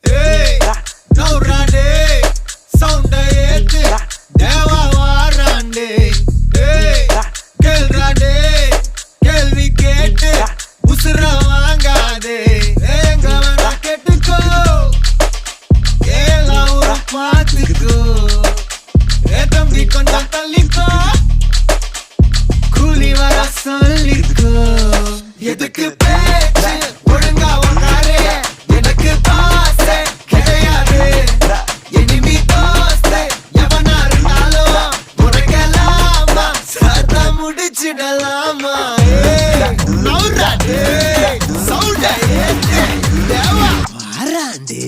Hey, now rande, sound ஏத்து தேவா வாராண்டே. Hey, கேள்றாண்டே, கேள்வி கேட்டு உசுர வாங்காதே. எங்க வேணா கேட்டுக்கோ, எல்லாம் ஒரு பாத்துக்கோ. தம்பி கொஞ்சம் தள்ளிக்கோ, கூலி வர சொல்லிக்கோ. எதுக்கு பேச்சு ஒழுங்கா ஒன்றாரே, எனக்கு பாசே கிடையாது. எனிமி தோஸ்தே எவனா இருந்தாலும் உனக்கெல்லாமா சத்தா முடிச்சிடலாமா. நவுராடே, சவுண்டா ஏத்து தேவா வாராண்டே.